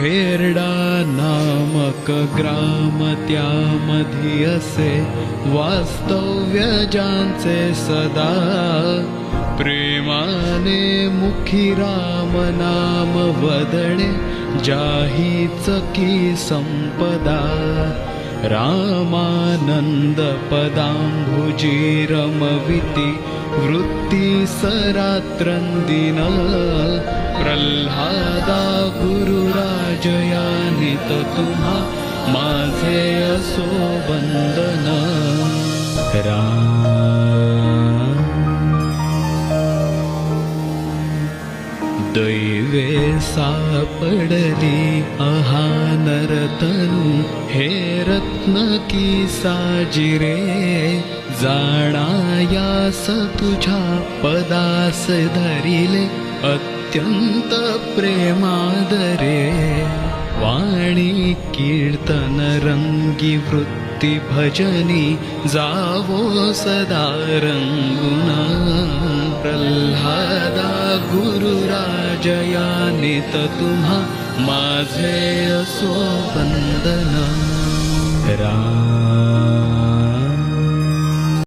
हेरडा नामक ग्राम त्यामधी असे वास्तव्य ज्यांचे सदा प्रेमाने मुखी राम नाम वदणे जाहीच की संपदा रामानंद पदांभुजी रमविती वृत्ती सरात्रंदिन प्रल्हादा गुरुराजयानित तुम्हा माझे असो वंदन दैवे सापडली अहानरतनु हे रत्न की साजिरे जाणायास तुझ्या पदास धरिले अत्यंत प्रेमादरे वाणी कीर्तन रंगी वृत्ती भजनी जावो सदा रंगुना प्रल्हादा गुरुराजयानित तुम्हा माझे असो वंदन